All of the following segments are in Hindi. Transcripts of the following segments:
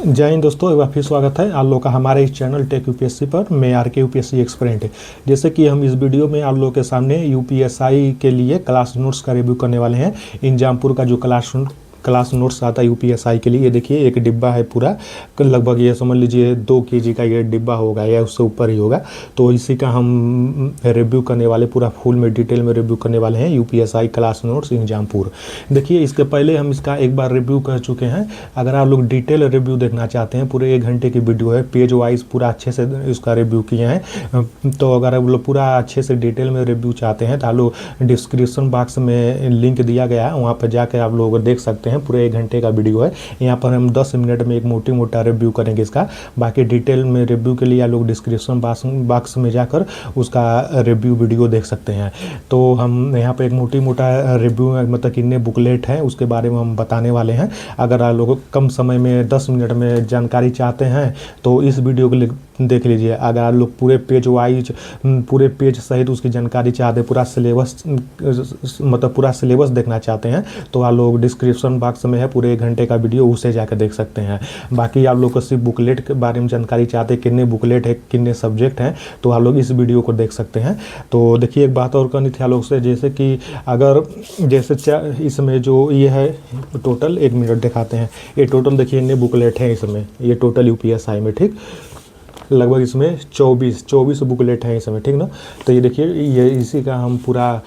जय हिंद दोस्तों, एक बार फिर स्वागत है आप लोगों का हमारे इस चैनल टेक यूपीएससी पर। मैं आर के यूपीएससी एक्सपेरेंट। जैसे कि हम इस वीडियो में आप लोगों के सामने यूपीएसआई के लिए क्लास नोट्स का रिव्यू करने वाले हैं। इंजामपुर का जो क्लास नोट्स आता है यूपीएसआई के लिए, ये देखिए एक डिब्बा है पूरा, लगभग ये समझ लीजिए 2 केजी का ये डिब्बा होगा या उससे ऊपर ही होगा। तो इसी का हम रिव्यू करने वाले, पूरा फुल में डिटेल में रिव्यू करने वाले हैं यूपीएसआई क्लास नोट्स इंजामपुर। देखिए इसके पहले हम इसका एक बार रिव्यू कर चुके हैं। अगर आप लोग डिटेल रिव्यू देखना चाहते हैं, पूरे 1 घंटे की वीडियो है, पेज वाइज पूरा अच्छे से इसका रिव्यू किए हैं। तो अगर आप लोग पूरा अच्छे से डिटेल में रिव्यू चाहते हैं तो आप लोग डिस्क्रिप्शन बॉक्स में लिंक दिया गया है, वहाँ पर जाकर आप लोग देख सकते हैं। पूरे 1 घंटे का वीडियो है। यहाँ पर हम 10 मिनट में एक मोटा रिव्यू करेंगे इसका। बाकी डिटेल में रिव्यू के लिए आप लोग डिस्क्रिप्शन बॉक्स में जाकर उसका रिव्यू वीडियो देख सकते हैं। तो हम यहाँ पर एक मोटा रिव्यू, मतलब कितने बुकलेट हैं उसके बारे में हम बताने वाले हैं। अगर आप लोग कम समय में 10 मिनट में जानकारी चाहते हैं तो इस वीडियो को देख लीजिए। अगर आप लोग पूरे पेज वाइज, पूरे पेज सहित उसकी जानकारी चाहते हैं, पूरा सिलेबस, मतलब पूरा सिलेबस देखना चाहते हैं, तो आप लोग डिस्क्रिप्शन बॉक्स में है पूरे 1 घंटे का वीडियो, उसे जाकर देख सकते हैं। बाकी आप लोग को सिर्फ बुकलेट के बारे में जानकारी चाहते हैं, कितने बुकलेट है, कितने सब्जेक्ट हैं, तो आप लोग इस वीडियो को देख सकते हैं। तो देखिए एक बात और करनी थी आप लोग से, जैसे कि अगर जैसे इसमें जो ये है टोटल, 1 मिनट दिखाते हैं। ये टोटल देखिए इतने बुकलेट हैं इसमें, ये टोटल यूपीएसआई में, ठीक, लगभग इसमें 24 बुकलेट हैं इसमें, ठीक ना। तो ये देखिए, ये इसी का हम पूरा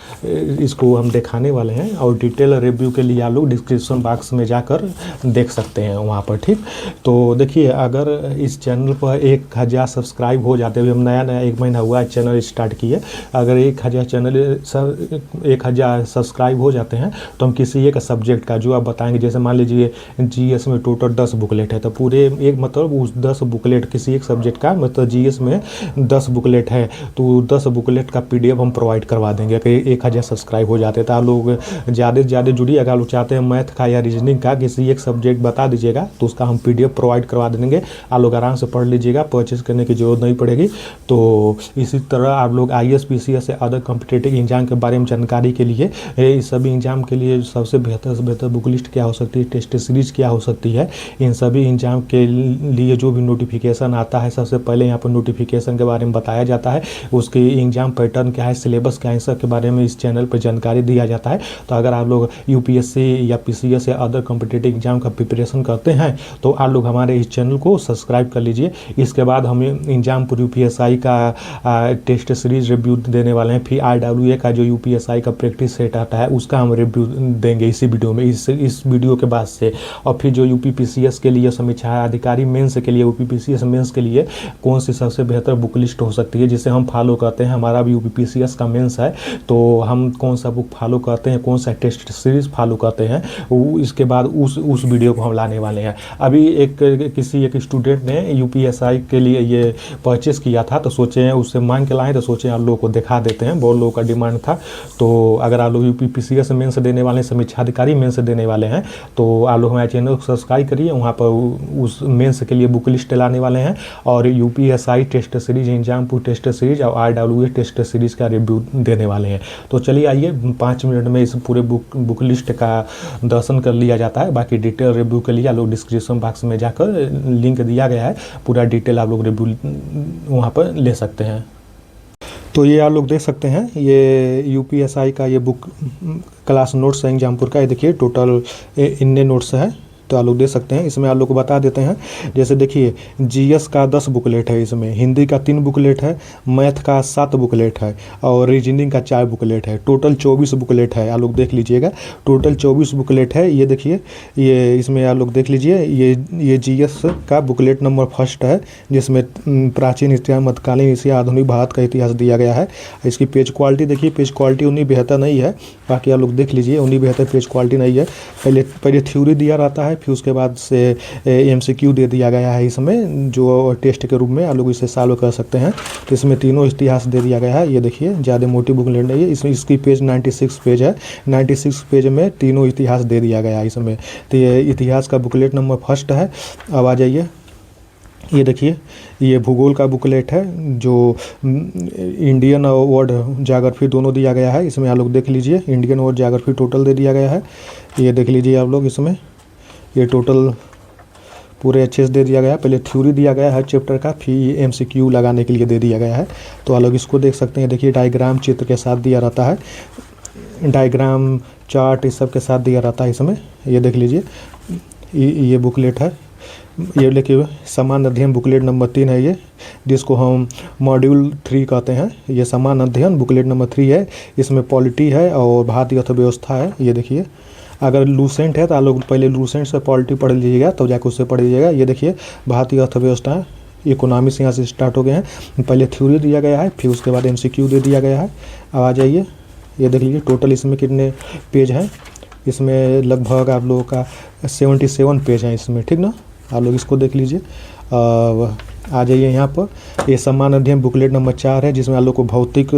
इसको हम दिखाने वाले हैं, और डिटेल रिव्यू के लिए आप लोग डिस्क्रिप्शन बॉक्स में जाकर देख सकते हैं वहाँ पर, ठीक। तो देखिए अगर इस चैनल पर 1000 सब्सक्राइब हो जाते हैं, हम नया 1 महीना हुआ है चैनल स्टार्ट किए, अगर 1000 सब्सक्राइब हो जाते हैं तो हम किसी एक सब्जेक्ट का जो आप बताएंगे, जैसे मान लीजिए जीएस में टोटल 10 बुकलेट है, तो पूरे एक, मतलब उस 10 बुकलेट किसी एक सब्जेक्ट का, मतलब जीएस में 10 बुकलेट है, तो 10 बुकलेट का पीडीएफ हम प्रोवाइड करवा देंगे। अगर 1000 सब्सक्राइब हो जाते हैं तो आप लोग ज़्यादा से ज़्यादा जुड़िए। अगर लोग चाहते हैं मैथ का या रीजनिंग का किसी एक सब्जेक्ट बता दीजिएगा तो उसका हम पीडीएफ प्रोवाइड करवा देंगे, आप लोग आराम से पढ़ लीजिएगा, परचेज करने की जरूरत नहीं पड़ेगी। तो इसी तरह आप लोग आईएएस पीसीएस या अदर कॉम्पिटिटिव एग्जाम के बारे में जानकारी के लिए, इस सभी एग्जाम के लिए सबसे बेहतर से बेहतर बुक लिस्ट क्या हो सकती है, टेस्ट सीरीज क्या हो सकती है, इन सभी एग्जाम के लिए जो भी नोटिफिकेशन आता है, सबसे पहले यहाँ पर नोटिफिकेशन के बारे में बताया जाता है, उसके एग्जाम पैटर्न क्या है, सिलेबस क्या है, सब के बारे में इस चैनल पर जानकारी दिया जाता है। तो अगर आप लोग यूपीएससी या पीसीएस या अदर कॉम्पिटिटिव एग्जाम का प्रिपरेशन करते हैं तो आप लोग हमारे इस चैनल को सब्सक्राइब कर लीजिए। इसके बाद हम इंजामपुर यूपीएसआई का टेस्ट सीरीज रिव्यू देने वाले हैं। फिर आईडब्ल्यूए का जो यूपीएसआई का प्रैक्टिस सेट आता है उसका हम रिव्यू देंगे इसी वीडियो में, इस वीडियो के बाद से। और फिर जो यूपीपीसीएस के लिए समीक्षा अधिकारी मेंस के लिए, यूपीपीसीएस मेंस के लिए कौन सी सबसे बेहतर बुक लिस्ट हो सकती है जिसे हम फॉलो करते हैं, हमारा भी यूपीपीसीएस का मेंस है, तो हम कौन सा बुक फॉलो करते हैं, कौन सा टेस्ट सीरीज फॉलो करते हैं, इसके बाद उस वीडियो को हम लाने वाले हैं। अभी किसी एक स्टूडेंट ने यूपीएसआई के लिए ये परचेस किया था, तो सोचे हैं उससे मांग के लाएँ, तो सोचे आप लोगों को दिखा देते हैं, बहुत लोगों का डिमांड था। तो अगर आप लोग यूपीपीसीएस मेंस देने वाले हैं, समीक्षा अधिकारी मेंस देने वाले हैं, तो आप लोग हमारे चैनल को सब्सक्राइब करिए, वहाँ पर उस मेंस के लिए बुक लिस्ट लाने वाले हैं। और UPSI test series, Injampur test series और आईडब्ल्यूए टेस्ट सीरीज का रिव्यू देने वाले हैं। तो चलिए आइए 5 मिनट में इस पूरे बुक लिस्ट का दर्शन कर लिया जाता है। बाकी डिटेल रिव्यू के लिए आप लोग डिस्क्रिप्शन बॉक्स में जाकर लिंक दिया गया है, पूरा डिटेल आप लोग रिव्यू वहाँ पर ले सकते हैं। तो ये आप लोग देख सकते हैं, ये यूपीएसआई का ये बुक क्लास नोट्स है इंजामपुर का। ये देखिए टोटल इतने नोट्स है, तो आप लोग देख सकते हैं। इसमें आप लोग को बता देते हैं, जैसे देखिए जीएस का 10 बुकलेट है, इसमें हिंदी का 3 बुकलेट है, मैथ का 7 बुकलेट है, और रीजनिंग का 4 बुकलेट है। टोटल 24 बुकलेट है, आप लोग देख लीजिएगा, टोटल 24 बुकलेट है। ये देखिए, ये इसमें आप लोग देख लीजिए, ये जीएस का बुकलेट नंबर 1 है, जिसमें प्राचीन इतिहास, मध्यकालीन एशिया, आधुनिक भारत का इतिहास दिया गया है। इसकी पेज क्वालिटी देखिए, पेज क्वालिटी उतनी बेहतर नहीं है, बाकी आप लोग देख लीजिए, उतनी बेहतर पेज क्वालिटी नहीं है। पहले थ्योरी दिया रहता है, फिर उसके बाद से एमसीक्यू दे दिया गया है इसमें, जो टेस्ट के रूप में आप लोग इसे सॉल्व कर सकते हैं। तो इसमें तीनों इतिहास दे दिया गया है। ये देखिए ज़्यादा मोटी बुकलेट नहीं है, इसकी पेज 96 पेज है, 96 पेज में तीनों इतिहास दे दिया गया है इसमें। तो ये इतिहास का बुकलेट नंबर 1 है। अब आ जाइए, ये देखिए, ये भूगोल का बुकलेट है, जो इंडियन और वर्ल्ड ज्योग्राफी दोनों दिया गया है। इसमें आप लोग देख लीजिए, इंडियन और ज्योग्राफी टोटल दे दिया गया है। ये देख लीजिए आप लोग, इसमें ये टोटल पूरे अच्छे से दे दिया गया है। पहले थ्योरी दिया गया है हर चैप्टर का, फिर एमसीक्यू लगाने के लिए दे दिया गया है। तो आप लोग इसको देख सकते हैं। देखिए डायग्राम चित्र के साथ दिया रहता है, डायग्राम चार्ट इस सब के साथ दिया रहता है इसमें। ये देख लीजिए, ये बुकलेट है। ये देखिए समान अध्ययन बुकलेट नंबर 3 है ये, जिसको हम मॉड्यूल 3 कहते हैं। ये समान अध्ययन बुकलेट नंबर 3 है। इसमें पॉलिटी है और भारतीय अर्थव्यवस्था है। ये देखिए, अगर लूसेंट है तो आप लोग पहले लूसेंट से पॉलिटी पढ़ लीजिएगा, तो जाकर उससे पढ़ लीजिएगा। ये देखिए भारतीय अर्थव्यवस्था, इकोनॉमी से यहाँ से स्टार्ट हो गए हैं। पहले थ्योरी दिया गया है, फिर उसके बाद एमसीक्यू दे दिया गया है। अब आ जाइए, ये देख लीजिए टोटल इसमें कितने पेज हैं। इसमें लगभग आप लोगों का 77 पेज हैं इसमें, ठीक ना। आप लोग इसको देख लीजिए। आ जाइए यहाँ पर। ये समान अध्ययन बुकलेट नंबर 4 है, जिसमें आप लोग को भौतिक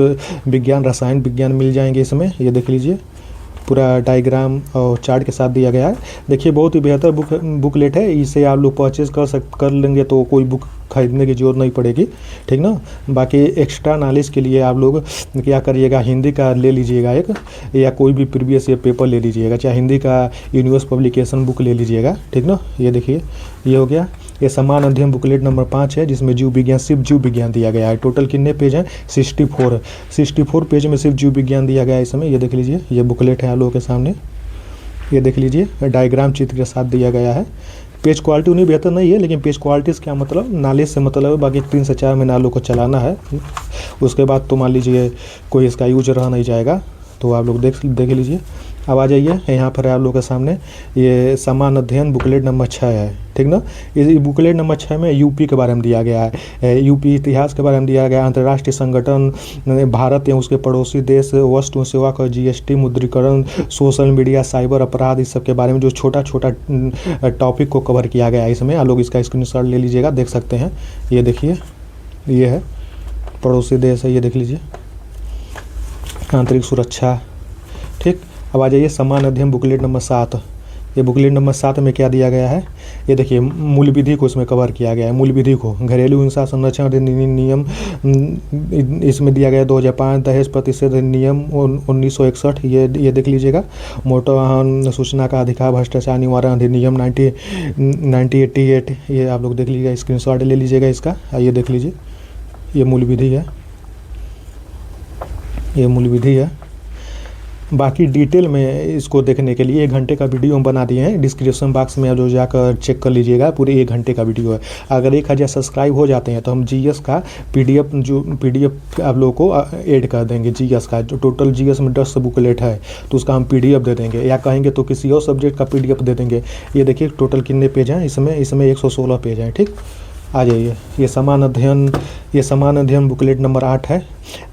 विज्ञान, रसायन विज्ञान मिल जाएंगे इसमें। ये देख लीजिए पूरा डायग्राम और चार्ट के साथ दिया गया है। देखिए बहुत ही बेहतर बुकलेट है। इसे आप लोग परचेज कर लेंगे तो कोई बुक खरीदने की ज़रूरत नहीं पड़ेगी, ठीक ना। बाकी एक्स्ट्रा नॉलेज के लिए आप लोग क्या करिएगा, हिंदी का ले लीजिएगा एक, या कोई भी प्रीवियस ईयर पेपर ले लीजिएगा, चाहे हिंदी का यूनिवर्स पब्लिकेशन बुक ले लीजिएगा, ठीक ना। ये देखिए ये हो गया। ये समान अध्ययन बुकलेट नंबर 5 है, जिसमें जीव विज्ञान, सिर्फ जीव विज्ञान दिया गया है। टोटल कितने पेज हैं? 64 पेज में सिर्फ जीव विज्ञान दिया गया है इसमें। ये देख लीजिए, ये बुकलेट है आप लोगों के सामने। ये देख लीजिए डायग्राम चित्र के साथ दिया गया है। पेज क्वालिटी उन्हीं बेहतर नहीं है, लेकिन पेज क्वालिटी से क्या मतलब, नॉलेज से मतलब है। बाकी 3 से 4 महीने आप लोग को चलाना है, उसके बाद तो मान लीजिए कोई इसका यूज रह नहीं जाएगा। तो आप लोग देख लीजिए। अब आ जाइए यहाँ पर आप लोग के सामने ये समान अध्ययन बुकलेट नंबर 6 है, ठीक ना। इस बुकलेट नंबर 6 में यूपी के बारे में दिया गया है, यूपी इतिहास के बारे में दिया गया है, अंतर्राष्ट्रीय संगठन, भारत या उसके पड़ोसी देश, वस्तु सेवा कर, जीएसटी, मुद्रीकरण, सोशल मीडिया, साइबर अपराध, इस सब के बारे में जो छोटा छोटा टॉपिक को कवर किया गया है इसमें। आप लोग इसका स्क्रीनशॉट ले लीजिएगा, देख सकते हैं। ये देखिए, ये है पड़ोसी देश है, ये देख लीजिए, आंतरिक सुरक्षा, ठीक। अब आ जाइए समान अध्ययन बुकलेट नंबर 7। ये बुकलेट नंबर 7 में क्या दिया गया है, ये देखिए मूल विधि को इसमें कवर किया गया है। मूल विधि को, घरेलू हिंसा संरक्षण अधिनियम इसमें दिया गया है 2005, दहेज प्रतिषेध अधिनियम 1961, ये देख लीजिएगा। मोटर वाहन सूचना का अधिकार, भ्रष्टाचार निवारण अधिनियम 1988, ये आप लोग देख लीजिएगा, स्क्रीनशॉट ले लीजिएगा इसका। ये देख लीजिए, ये मूल विधि है, ये मूल विधि है। बाकी डिटेल में इसको देखने के लिए 1 घंटे का वीडियो हम बना दिए हैं, डिस्क्रिप्शन बॉक्स में आप जो जाकर चेक कर लीजिएगा। पूरे 1 घंटे का वीडियो है। अगर 1000 सब्सक्राइब हो जाते हैं तो हम जीएस का पीडीएफ आप लोगों को ऐड कर देंगे। जीएस का जो टोटल जीएस में 10 बुकलेट है, तो उसका हम पीडीएफ दे देंगे, या कहेंगे तो किसी और सब्जेक्ट का पीडीएफ दे देंगे। ये देखिए टोटल कितने पेज हैं इसमें 116 पेज हैं, ठीक। आ जाइए, ये समान अध्ययन बुकलेट नंबर 8 है,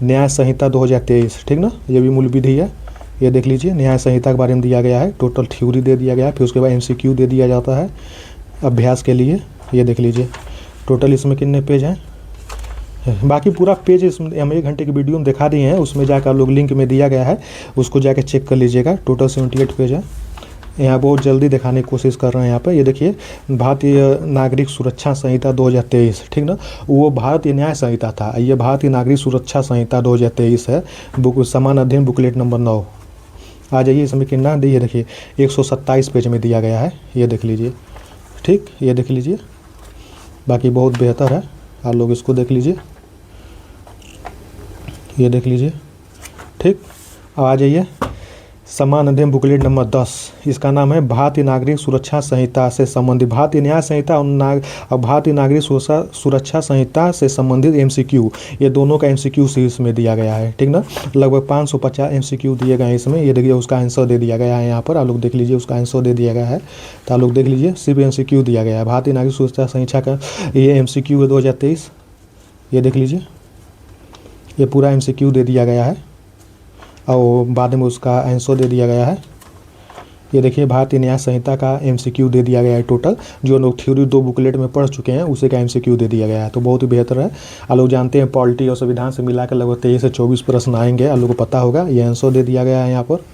न्याय संहिता 2023, ठीक ना। ये भी मूल विधि है। ये देख लीजिए, न्याय संहिता के बारे में दिया गया है। टोटल थ्योरी दे दिया गया है, फिर उसके बाद एमसीक्यू दे दिया जाता है अभ्यास के लिए। ये देख लीजिए टोटल इसमें कितने पेज हैं। बाकी पूरा पेज इसमें हम 1 घंटे की वीडियो में दिखा दिए हैं, उसमें जाकर आप लोग लिंक में दिया गया है, उसको जाकर चेक कर लीजिएगा। टोटल 78 पेज है। यहाँ बहुत जल्दी दिखाने की कोशिश कर रहे हैं यहाँ पर। ये देखिए भारतीय नागरिक सुरक्षा संहिता 2023, ठीक ना। वो भारतीय न्याय संहिता था, ये भारतीय नागरिक सुरक्षा संहिता 2023 है। समान अध्ययन बुकलेट नंबर 9। आ जाइए, इसमें कितना ये देखिए 127 पेज में दिया गया है। ये देख लीजिए, ठीक। ये देख लीजिए, बाकी बहुत बेहतर है, आप लोग इसको देख लीजिए। ये देख लीजिए, ठीक। अब आ जाइए समान अध्ययन बुकलेट नंबर 10। इसका नाम है भारतीय नागरिक सुरक्षा संहिता से संबंधित, भारतीय न्याय संहिता और भारतीय नागरिक सुरक्षा संहिता से संबंधित एमसीक्यू। ये दोनों का एमसीक्यू सीरीज में दिया गया है, ठीक ना। लगभग 550 एमसीक्यू दिए गए हैं इसमें। ये देखिए उसका आंसर दे दिया गया है यहाँ पर, आप लोग देख लीजिए, उसका आंसर दे दिया गया है। तो आप लोग देख लीजिए, सिर्फ एमसीक्यू दिया गया है। भारतीय नागरिक सुरक्षा संहिता का ये एमसीक्यू है 2023। ये देख लीजिए, ये पूरा एमसीक्यू दे दिया गया है और बाद में उसका आंसर दे दिया गया है। ये देखिए भारतीय न्याय संहिता का एमसीक्यू दे दिया गया है। टोटल जो लोग थ्योरी 2 बुकलेट में पढ़ चुके हैं उसी का एमसीक्यू दे दिया गया है, तो बहुत ही बेहतर है। आप लोग जानते हैं पॉलिटी और संविधान से मिलाकर लगभग 23 से 24 प्रश्न आएंगे, आप लोग को पता होगा। ये आंसर दे दिया गया है यहाँ पर,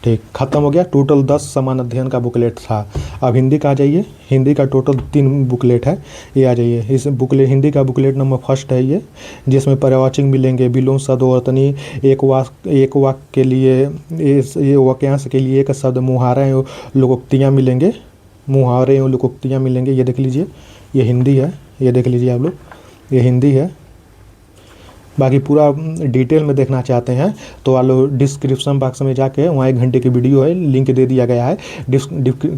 ठीक। खत्म हो गया। टोटल 10 समान अध्ययन का बुकलेट था। अब हिंदी का आ जाइए, हिंदी का टोटल 3 बुकलेट है। ये आ जाइए, इस बुकलेट हिंदी का बुकलेट नंबर 1 है ये, जिसमें पर्यायवाची मिलेंगे, विलोम, सदवर्तनी, एक वाक्य के लिए, ये वाक्यांश के लिए एक शब्द, मुहारा, लोकोक्तियाँ मिलेंगे, मुहावरे एवं लोकोक्तियाँ मिलेंगे। ये देख लीजिए, ये हिंदी है, ये देख लीजिए आप लोग, ये हिंदी है। बाकी पूरा डिटेल में देखना चाहते हैं तो आप लोग डिस्क्रिप्शन बॉक्स में जाके वहाँ 1 घंटे की वीडियो है, लिंक दे दिया गया है।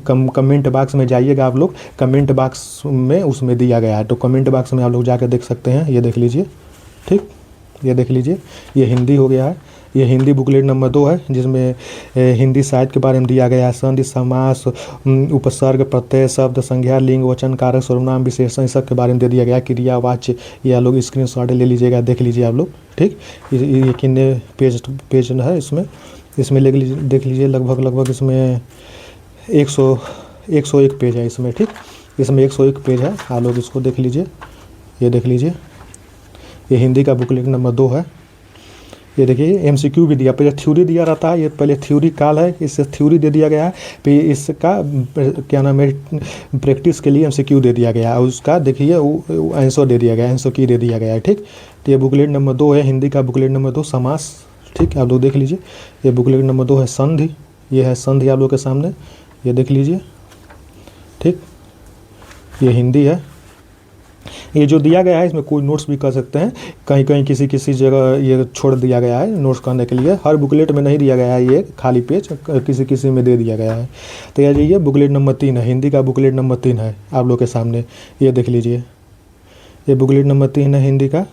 कमेंट बॉक्स में जाइएगा आप लोग, कमेंट बॉक्स में उसमें दिया गया है, तो कमेंट बॉक्स में आप लोग जाकर देख सकते हैं। ये देख लीजिए, ठीक, ये देख लीजिए, ये हिंदी हो गया है। ये हिंदी बुकलेट नंबर 2 है, जिसमें हिंदी साहित्य के बारे में दिया गया है। संधि, समास, उपसर्ग, प्रत्यय, शब्द, संज्ञा, लिंग, वचन, कारक, सर्वनाम, विशेषण, सब के बारे में दे दिया गया है। क्रिया, वाच्य, ये आप लोग स्क्रीनशॉट ले लीजिएगा, देख लीजिए आप लोग, ठीक। ये कितने पेज है इसमें देख लीजिए, लगभग इसमें 101 पेज है इसमें, ठीक। इसमें 101 पेज है, आप लोग इसको देख लीजिए। ये देख लीजिए, ये हिंदी का बुकलेट नंबर 2 है। ये देखिए एमसीक्यू भी दिया, पहले थ्योरी दिया रहता है, ये पहले थ्योरी काल है, इससे थ्योरी दे दिया गया है, फिर इसका क्या नाम है प्रैक्टिस के लिए एमसीक्यू दे दिया गया है, और उसका देखिए आंसर दे दिया गया है, आंसर की दे दिया गया है, ठीक। तो ये बुकलेट नंबर 2 है, हिंदी का बुकलेट नंबर 2 समास, ठीक, आप लोग देख लीजिए। ये बुकलेट नंबर 2 है संधि, ये है संधि आप लोग के सामने, ये देख लीजिए, ठीक। ये हिंदी है। ये जो दिया गया है इसमें कोई नोट्स भी कर सकते हैं, कहीं कहीं किसी जगह ये छोड़ दिया गया है नोट्स करने के लिए, हर बुकलेट में नहीं दिया गया है, ये खाली पेज किसी में दे दिया गया है। तो ये बुकलेट नंबर 3 है, हिंदी का बुकलेट नंबर 3 है आप लोग के सामने, ये देख लीजिए। ये बुकलेट नंबर 3 है हिंदी का,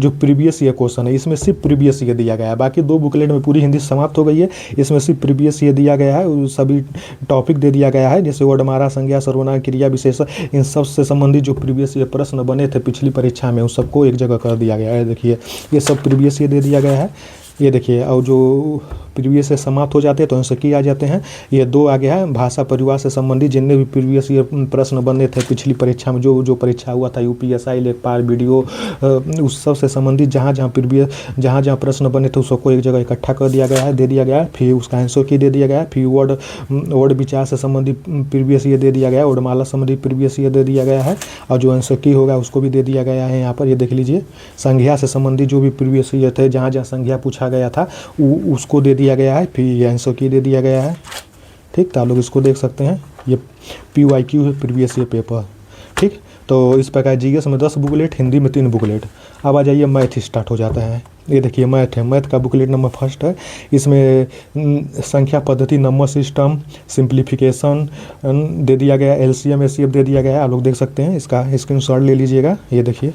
जो प्रीवियस ईयर क्वेश्चन है, इसमें सिर्फ प्रीवियस ईयर दिया गया है, बाकी 2 बुकलेट में पूरी हिंदी समाप्त हो गई है, इसमें सिर्फ प्रीवियस ईयर दिया गया है, सभी टॉपिक दे दिया गया है, जैसे वर्णमाला, संज्ञा, सर्वनाम, क्रिया, विशेषण, इन सब से संबंधित जो प्रीवियस ईयर प्रश्न बने थे पिछली परीक्षा में, उन सबको एक जगह कर दिया गया है। देखिए ये सब प्रीवियस ईयर दे दिया गया है, ये देखिए। और जो प्रीवियस से समाप्त हो जाते हैं तो उनसे किए आ जाते हैं। ये 2 आ गया है, भाषा परिवार से संबंधित जितने भी प्रीवियस ईयर प्रश्न बने थे पिछली परीक्षा में, जो परीक्षा हुआ था यूपीएसआई, लेखपाल, वीडियो, उस सब से संबंधित जहाँ प्रश्न बने थे उस सबको एक जगह इकट्ठा कर दिया गया है, दे दिया गया है। फिर उसका आंसर की दे दिया गया है। फिर वर्ड विचार से संबंधित प्रीवियस ईयर दे दिया गया है, वर्णमाला संबंधित प्रीवियस ईयर दे दिया गया है, और जो आंसर की होगा उसको भी दे दिया गया है यहाँ पर। ये देख लीजिए, संज्ञा से संबंधित जो भी प्रीवियस ईयर थे, जहाँ संज्ञा पूछा गया था उसको दे दिया गया है, फिर आंसर की दे दिया गया है, ठीक। तो आप लोग इसको देख सकते हैं, ये PYQ है, प्रीवियस ईयर पेपर, ठीक। तो इस प्रकार जीएस में 10 बुकलेट, हिंदी में 3 बुकलेट। अब आ जाइए मैथ स्टार्ट हो जाता है। ये देखिए मैथ है, मैथ का बुकलेट नंबर 1 है, इसमें संख्या पद्धति, नंबर सिस्टम, सिंप्लीफिकेशन दे दिया गया, LCM HCF दे दिया गया है, आप लोग देख सकते हैं, इसका स्क्रीनशॉट ले लीजिएगा। ये देखिए,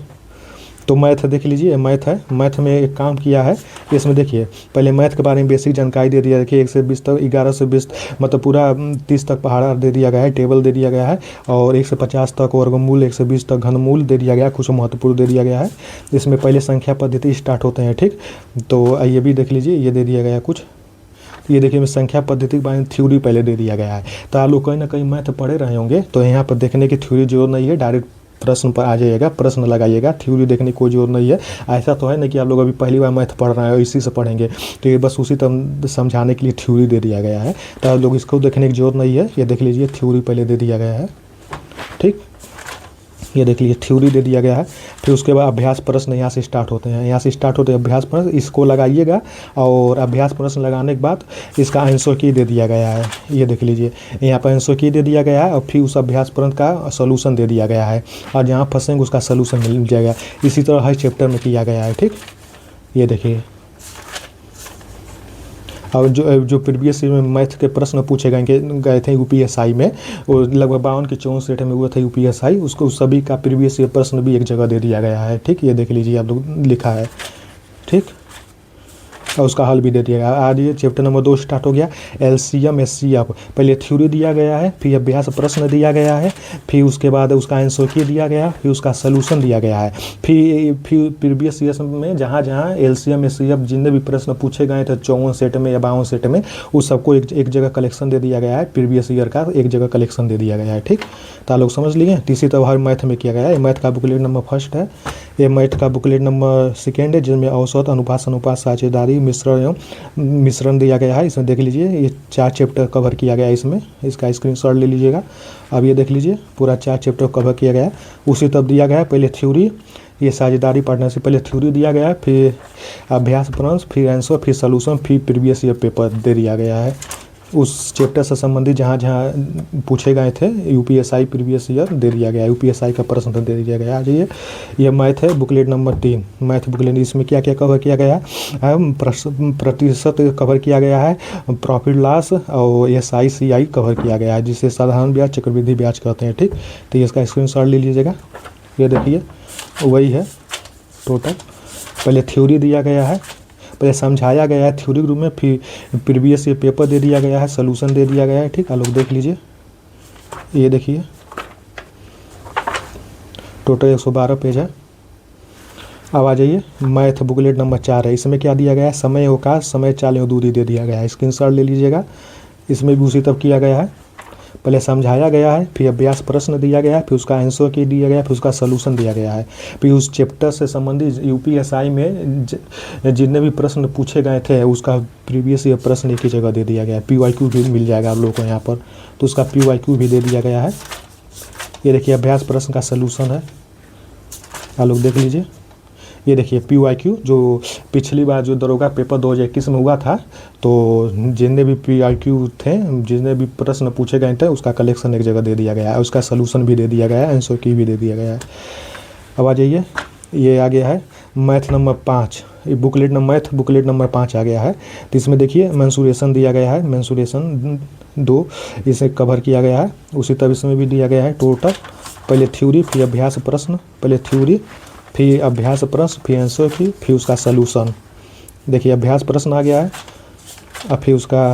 तो मैथ देख लीजिए, मैथ है, मैथ में एक काम किया है इसमें, देखिए पहले मैथ के बारे में बेसिक जानकारी दे दिया। देखिए 1 से 20 तक, 11 से 20 मतलब पूरा 30 तक पहाड़ा दे दिया गया है, टेबल दे दिया गया है, और 1 से 50 तक वर्गमूल, 1 से 20 तक घनमूल दे दिया गया है, कुछ महत्वपूर्ण दे दिया गया है। इसमें पहले संख्या पद्धति स्टार्ट होते हैं, ठीक। तो ये भी देख लीजिए, ये दे दिया गया कुछ, ये देखिए मैं संख्या पद्धति के बारे में थ्योरी पहले दे दिया गया है। तो आप लोग कहीं ना कहीं मैथ पढ़े रहे होंगे, तो यहाँ पर देखने की थ्योरी जरूरत नहीं है, डायरेक्ट प्रश्न पर आ जाइएगा, प्रश्न लगाइएगा, थ्योरी देखने की कोई जरूरत नहीं है। ऐसा तो है नहीं कि आप लोग अभी पहली बार मैथ पढ़ रहे हैं इसी से पढ़ेंगे, तो ये बस उसी तरह समझाने के लिए थ्योरी दे दिया गया है, तो आप लोग इसको देखने की जरूरत नहीं है। ये देख लीजिए, थ्योरी पहले दे दिया गया है, ठीक। ये देख लीजिए, थ्योरी दे दिया गया है। फिर उसके बाद अभ्यास प्रश्न यहाँ से स्टार्ट होते हैं, यहाँ से स्टार्ट होते हैं अभ्यास प्रश्न, इसको लगाइएगा, और अभ्यास प्रश्न लगाने के बाद इसका आंसर की दे दिया गया है। ये देख लीजिए, यहाँ पर आंसर की दे दिया गया है, और फिर उस अभ्यास प्रश्न का सोल्यूशन दे दिया गया है, और जहाँ फंसेंगे उसका सोल्यूशन मिल जाएगा। इसी तरह हर चैप्टर में किया गया है, ठीक। ये देखिए, और जो प्रीवियस ईयर में मैथ के प्रश्न पूछे गए थे यूपीएसआई में, वो लगभग 52 के 64 सेट में हुआ था यूपीएसआई, उसको सभी का प्रीवियस ईयर प्रश्न भी एक जगह दे दिया गया है, ठीक। ये देख लीजिए, आप लोग लिखा है, ठीक, और उसका हल भी दे दिया गया। आज ये चैप्टर नंबर 2 स्टार्ट हो गया, LCM HCF। पहले थ्योरी दिया गया है, फिर अभ्यास प्रश्न दिया गया है, फिर उसके बाद उसका आंसर की दिया गया, फिर उसका सोल्यूशन दिया गया है, फिर प्रीवियस ईयर में जहाँ LCM HCF जितने भी प्रश्न पूछे गए थे 54 सेट में या 52 सेट में, उस सबको एक जगह कलेक्शन दे दिया गया है, प्रीवियस ईयर का एक जगह कलेक्शन दे दिया गया है, ठीक। तो आप लोग समझ लिए। इसी तरह हर मैथ में किया गया है। मैथ का बुकलेट नंबर 1 है, ये मैथ का बुकलेट नंबर 2 है, जिसमें औसत, अनुपात, साझेदारी, मिश्रण दिया गया है। इसमें देख लीजिए, ये 4 चैप्टर कवर किया गया है इसमें, इसका स्क्रीनशॉट ले लीजिएगा। अब ये देख लीजिए, पूरा 4 चैप्टर कवर किया गया है। उसी तरफ दिया गया है, पहले थ्योरी, ये साझेदारी पार्टनरशिप, पहले थ्योरी दिया गया है, फिर अभ्यास प्रश्न, फिर आंसर, फिर सोल्यूशन, फिर प्रीवियस ईयर पेपर दे दिया गया है। उस चैप्टर से संबंधित जहाँ जहाँ पूछे गए थे यूपीएसआई प्रीवियस ईयर दे दिया गया है, यूपीएसआई का प्रश्न दे दिया गया है। ये मैथ है बुकलेट नंबर 3, मैथ बुकलेट। इसमें क्या क्या कवर किया गया है, प्रतिशत कवर किया गया है, प्रॉफिट लॉस और SICI कवर किया गया है, जिसे साधारण ब्याज चक्रवृद्धि ब्याज कहते हैं। ठीक, तो इसका स्क्रीनशॉट ले लीजिएगा। ये देखिए वही है टोटल। पहले थ्योरी दिया गया है, पहले समझाया गया है थ्योरी ग्रुप में, फिर प्रीवियस ये पेपर दे दिया गया है, सोल्यूशन दे दिया गया है। ठीक, आप लोग देख लीजिए। ये देखिए टोटल 112 पेज है। अब आ जाइए मैथ बुकलेट नंबर 4 है। इसमें क्या दिया गया है, समय अवकाश, समय चाल एवं दूरी दे दिया गया है। स्क्रीनशॉट ले लीजिएगा। इसमें भी उसी तरह किया गया है, पहले समझाया गया है, फिर अभ्यास प्रश्न दिया गया है, फिर उसका आंसर की दिया गया है, फिर उसका सोल्यूशन दिया गया है, फिर उस चैप्टर से संबंधित यूपीएसआई में जितने भी प्रश्न पूछे गए थे उसका प्रीवियस ईयर प्रश्न एक ही जगह दे दिया गया है। PYQ भी मिल जाएगा आप लोगों को यहाँ पर, तो उसका PYQ भी दे दिया गया है। ये देखिए अभ्यास प्रश्न का सोल्यूशन है, आप लोग देख लीजिए। ये देखिए PYQ जो पिछली बार जो दरोगा पेपर 2021 में हुआ था, तो जितने भी PYQ थे, जितने भी प्रश्न पूछे गए थे उसका कलेक्शन एक जगह दे दिया गया है, उसका सोल्यूशन भी दे दिया गया है, आंसर की भी दे दिया गया है। अब आ जाइए, ये आ गया है मैथ नंबर 5, ये booklet number math booklet number 5 आ गया है। तो इसमें देखिए मेंसुरेशन दिया गया है, मेंसुरेशन 2 इसे कवर किया गया है। उसी तरह इसमें भी दिया गया है टोटल, पहले थ्योरी फिर अभ्यास प्रश्न, पहले थ्योरी फिर अभ्यास प्रश्न फिर आंसर की फिर उसका सोल्यूशन। देखिए अभ्यास प्रश्न आ गया है, अब फिर उसका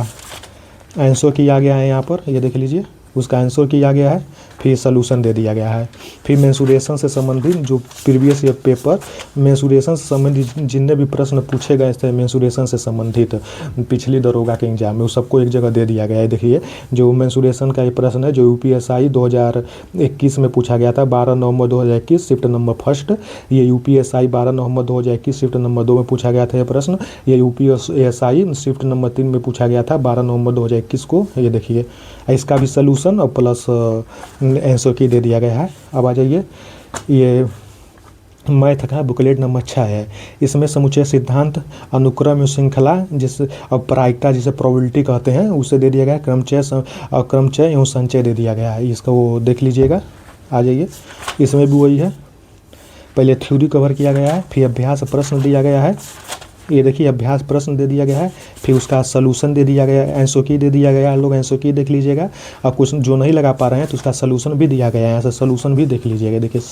आंसर की आ गया है यहाँ पर, ये देख लीजिए उसका आंसर की आ गया है, फिर सोल्यूशन दे दिया गया है। फिर मेंसुरेशन से संबंधित जो प्रीवियस ईयर पेपर मेंसुरेशन से संबंधित जितने भी प्रश्न पूछे गए थे मेंसुरेशन से संबंधित पिछली दरोगा के एग्जाम में, उस सबको एक जगह दे दिया गया है। देखिए जो मेंसुरेशन का ये प्रश्न है जो यूपीएसआई 2021 में पूछा गया था 12 नवंबर 2021 शिफ्ट नंबर 1, ये यूपीएसआई 12 नवंबर 2021 शिफ्ट नंबर 2 में पूछा गया था ये प्रश्न। ये यूपीएसआई शिफ्ट नंबर 3 में पूछा गया था 12 नवंबर 2021 को। ये देखिए इसका भी सोल्यूशन और प्लस आंसर की दे दिया गया है। अब आ जाइए, ये मैथ का बुकलेट नंबर 6 है। इसमें समुच्चय सिद्धांत, अनुक्रम एवं श्रृंखला जिसे और प्रायिकता जिसे प्रोबेबिलिटी कहते हैं उसे दे दिया गया है, क्रमचय एवं संचय दे दिया गया है। इसका वो देख लीजिएगा। आ जाइए, इसमें भी वही है, पहले थ्योरी कवर किया गया है, फिर अभ्यास प्रश्न दिया गया है। ये देखिए अभ्यास प्रश्न दे दिया गया है, फिर उसका सोल्यूशन दे दिया गया है, आंसर की दे दिया गया है। लोग आंसर की देख लीजिएगा। अब कुछ जो नहीं लगा पा रहे हैं तो उसका सोल्यूशन भी दिया गया है, यहाँ से सोल्यूशन भी देख लीजिएगा। देखिए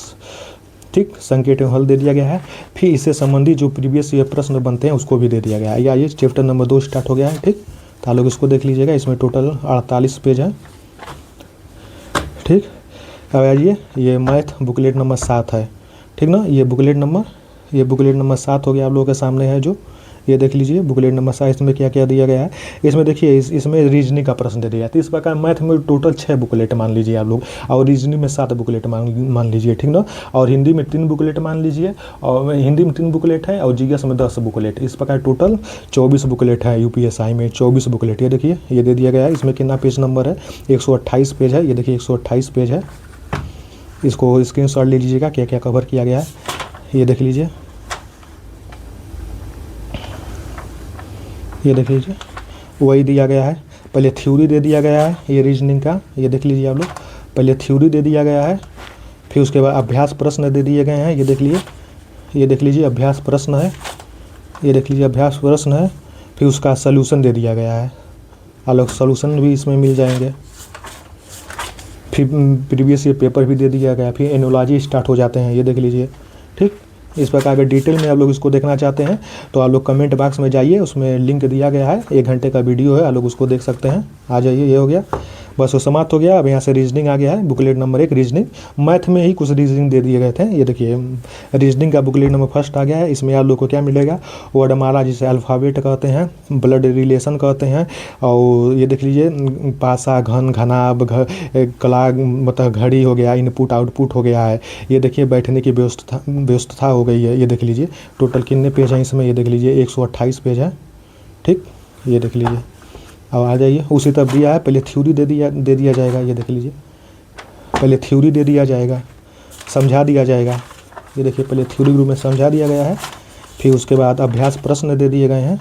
ठीक, संकेत एवं हल दे दिया गया है। फिर इससे संबंधित जो प्रीवियस ईयर प्रश्न बनते हैं उसको भी दे दिया गया है। आइए चैप्टर नंबर 2 स्टार्ट हो गया है। ठीक, तो आप लोग इसको देख लीजिएगा। इसमें टोटल 48 पेज है। ठीक, अब आइए, ये मैथ बुकलेट नंबर 7 है। ठीक ना, ये बुकलेट नंबर 7 हो गया आप लोगों के सामने है जो, ये देख लीजिए बुकलेट नंबर 7। इसमें क्या क्या दिया गया है, इसमें देखिए इसमें रीजनिंग का प्रश्न दे दिया है। तो इस प्रकार मैथ में टोटल 6 बुकलेट मान लीजिए आप लोग, और रीजनिंग में 7 बुकलेट मान लीजिए। ठीक ना, और हिंदी में 3 बुकलेट मान लीजिए, और हिंदी में 3 बुकलेट है, और जीएस में 10 बुकलेट। इस प्रकार टोटल 24 बुकलेट है यूपीएसआई में, 24 बुकलेट। ये देखिए ये दे दिया गया है। इसमें कितना पेज नंबर है, 128 पेज है। ये देखिए 128 पेज है। इसको स्क्रीनशॉट ले लीजिएगा क्या क्या कवर किया गया है, ये देख लीजिए। ये देख लीजिए वही दिया गया है, पहले थ्योरी दे दिया गया है ये रीजनिंग का, ये देख लीजिए आप लोग। पहले थ्योरी दे दिया गया है, फिर उसके बाद अभ्यास प्रश्न दे दिए गए हैं। ये देख लीजिए अभ्यास प्रश्न है, ये देख लीजिए अभ्यास प्रश्न है। फिर उसका सोल्यूशन दे दिया गया है, अलग सोल्यूशन भी इसमें मिल जाएंगे। फिर प्रीवियस ईयर पेपर भी दे दिया गया। फिर एनोलॉजी स्टार्ट हो जाते हैं, ये देख लीजिए। ठीक, इस प्रकार अगर डिटेल में आप लोग इसको देखना चाहते हैं तो आप लोग कमेंट बॉक्स में जाइए, उसमें लिंक दिया गया है, 1 घंटे का वीडियो है, आप लोग उसको देख सकते हैं। आ जाइए, ये हो गया, बस वो समाप्त हो गया। अब यहाँ से रीजनिंग आ गया है, बुकलेट नंबर 1 रीजनिंग। मैथ में ही कुछ रीजनिंग दे दिए गए थे। ये देखिए रीजनिंग का बुकलेट नंबर 1 आ गया है। इसमें आप लोग को क्या मिलेगा, वर्डमाला जिसे अल्फ़ाबेट कहते हैं, ब्लड रिलेशन कहते हैं, और ये देख लीजिए पासा, घन, घनाभ, कला मतलब घड़ी हो गया, इनपुट आउटपुट हो गया है। ये देखिए बैठने की व्यवस्था हो गई है। ये देख लीजिए टोटल कितने पेज हैं इसमें, ये देख लीजिए 128 पेज है। ठीक, ये देख लीजिए। अब आ जाइए, उसी तरफ दिया है, पहले थ्योरी दे दिया जाएगा। ये देख लीजिए पहले थ्योरी दे दिया जाएगा, समझा दिया जाएगा। ये देखिए पहले थ्योरी ग्रुप में समझा दिया गया है, फिर उसके बाद अभ्यास प्रश्न दे दिए गए हैं,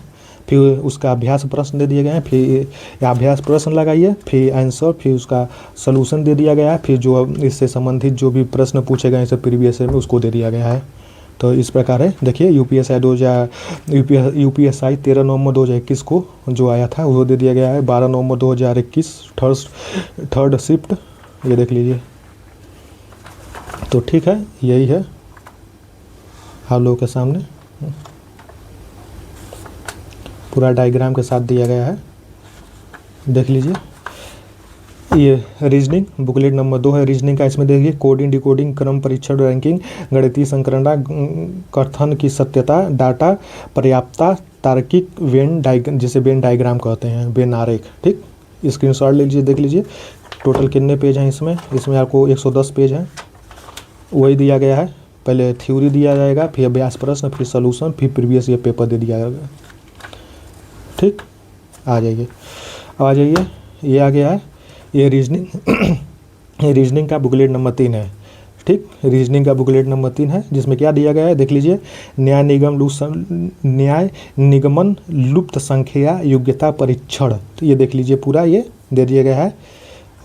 फिर उसका अभ्यास प्रश्न दे दिए गए हैं, फिर अभ्यास प्रश्न लगाइए, फिर आंसर, फिर उसका सलूशन दे दिया गया है, फिर जो इससे संबंधित जो भी प्रश्न पूछे गए हैं प्रीवियस ईयर में उसको दे दिया गया है। तो इस प्रकार है, देखिए यूपीएसआई 13 नवंबर 2021 को जो आया था वो दे दिया गया है। 12 नवंबर 2021 थर्ड शिफ्ट, ये देख लीजिए। तो ठीक है, यही है आप लोगों के सामने पूरा डायग्राम के साथ दिया गया है, देख लीजिए। ये रीजनिंग बुकलेट नंबर 2 है रीजनिंग का। इसमें देखिए कोडिंग, डिकोडिंग, क्रम परीक्षण, रैंकिंग, गणितीय संकरणा, कथन की सत्यता, डाटा पर्याप्तता, तार्किक वेन डायग्राम, जिसे वेन डायग्राम कहते हैं, वेन आरेख। ठीक, स्क्रीनशॉट ले लीजिए, देख लीजिए टोटल कितने पेज हैं इसमें। इसमें आपको 110 पेज हैं, वही दिया गया है। पहले थ्योरी दिया जाएगा, फिर अभ्यास प्रश्न, फिर सोल्यूशन, फिर प्रीवियस ईयर पेपर दे दिया जाएगा। ठीक, आ जाइए, अब आ जाइए, ये आ गया है, ये रीजनिंग ये रीजनिंग का बुकलेट नंबर 3 है। ठीक, रीजनिंग का बुकलेट नंबर 3 है, जिसमें क्या दिया गया है देख लीजिए। न्याय निगमन लुप्त संख्या योग्यता परीक्षण, तो ये देख लीजिए पूरा ये दे दिया गया है।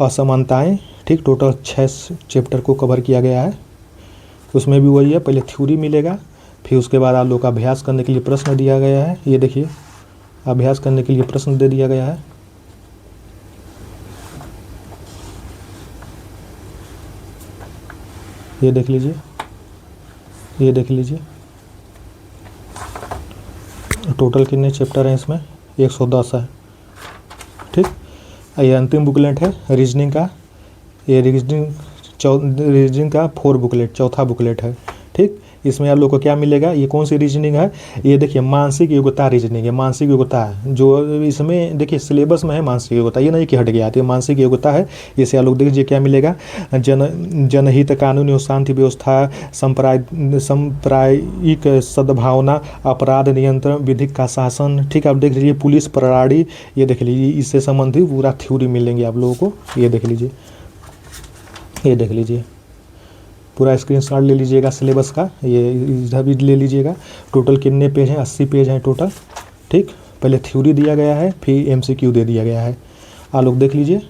असमानताएं, ठीक, टोटल 6 चैप्टर को कवर किया गया है। उसमें भी वही है, पहले थ्योरी मिलेगा, फिर उसके बाद आप लोग का अभ्यास करने के लिए प्रश्न दिया गया है। ये देखिए अभ्यास करने के लिए प्रश्न दे दिया गया है। ये देख लीजिए, ये देख लीजिए टोटल कितने चैप्टर हैं इसमें, 110 है। ठीक, ये अंतिम बुकलेट है रीजनिंग का। ये रीजनिंग का 4 बुकलेट, चौथा बुकलेट है। ठीक, इसमें आप लोग को क्या मिलेगा, ये कौन सी रीजनिंग है, ये देखिए मानसिक योग्यता रीजनिंग है। मानसिक योग्यता है जो इसमें देखिए सिलेबस में है, मानसिक योग्यता, ये नहीं कि हट गया, तो ये मानसिक योग्यता है। इसे आप लोग देखिए क्या मिलेगा, जनहित कानून और शांति व्यवस्था, सांप्रदायिक सद्भावना, अपराध नियंत्रण, विधिक का शासन। ठीक, आप देख लीजिए पुलिस प्रणाली, ये देख लीजिए, इससे संबंधित पूरा थ्योरी मिलेंगे आप लोगों को। ये देख लीजिए, ये देख लीजिए पूरा स्क्रीनशॉट ले लीजिएगा सिलेबस का, ये इधर भी ले लीजिएगा। टोटल कितने पेज हैं, 80 पेज हैं टोटल। ठीक, पहले थ्योरी दिया गया है, फिर एमसीक्यू दे दिया गया है, आप लोग देख लीजिए।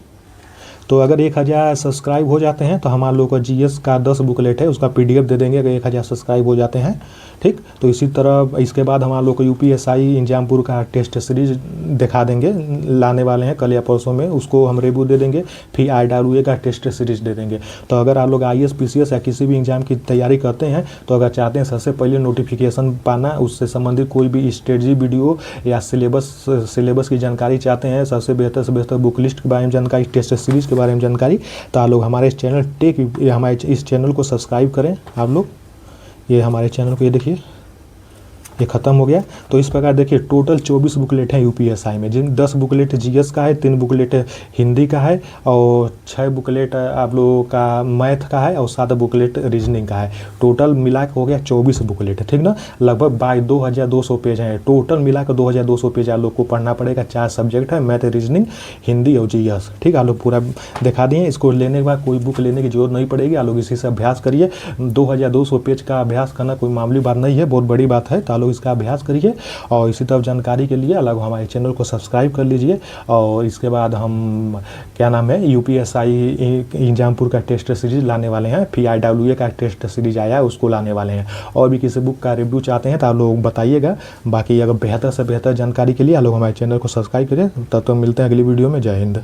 तो अगर 1000 सब्सक्राइब हो जाते हैं तो हमारे लोग का जीएस का 10 बुकलेट है, उसका पीडीएफ दे देंगे अगर 1000 सब्सक्राइब हो जाते हैं। ठीक, तो इसी तरह इसके बाद हमारे लोग को यूपीएसआई इंजामपुर का टेस्ट सीरीज दिखा देंगे, लाने वाले हैं कल या परसों में, उसको हम रिव्यू दे देंगे। फिर IWA का टेस्ट सीरीज दे देंगे। तो अगर आप लोग IAS PCS या किसी भी एग्जाम की तैयारी करते हैं, तो अगर चाहते हैं सबसे पहले नोटिफिकेशन पाना, उससे संबंधित कोई भी स्ट्रेटजी वीडियो या सिलेबस की जानकारी चाहते हैं, सबसे बेहतर से बेहतर बुक लिस्ट के बारे में जानकारी, टेस्ट सीरीज के बारे में जानकारी, तो आप लोग हमारे इस चैनल हमारे इस चैनल को सब्सक्राइब करें आप लोग। ये हमारे चैनल को, ये देखिए ये ख़त्म हो गया। तो इस प्रकार देखिए टोटल 24 बुकलेट हैं यूपीएसआई में, जिन 10 बुकलेट जीएस का है, 3 बुकलेट हिंदी का है, और 6 बुकलेट आप लोगों का मैथ का है, और 7 बुकलेट रीजनिंग का है। टोटल मिला के हो गया 24 बुकलेट, ठीक ना। लगभग 2200 पेज हैं टोटल मिला कर। 2200 पेज आप लोग को पढ़ना पड़ेगा। 4 सब्जेक्ट है, मैथ, रीजनिंग, हिंदी और जीएस। ठीक, आप लोग पूरा दिखा दिए। इसको लेने के बाद कोई बुक लेने की जरूरत नहीं पड़ेगी, आप लोग इसी से अभ्यास करिए। 2200 पेज का अभ्यास करना कोई मामूली बात नहीं है, बहुत बड़ी बात है। तो लोग इसका अभ्यास करिए, और इसी तरह जानकारी के लिए अलग हमारे चैनल को सब्सक्राइब कर लीजिए। और इसके बाद हम क्या नाम है यूपीएसआई इंजामपुर का टेस्ट सीरीज लाने वाले हैं, फिर IWA का टेस्ट सीरीज आया है उसको लाने वाले हैं। और भी किसी बुक का रिव्यू चाहते हैं तो आप लोग बताइएगा। बाकी अगर बेहतर से बेहतर जानकारी के लिए आप लोग हमारे चैनल को सब्सक्राइब करें। तब तक मिलते हैं अगली वीडियो में। जय हिंद।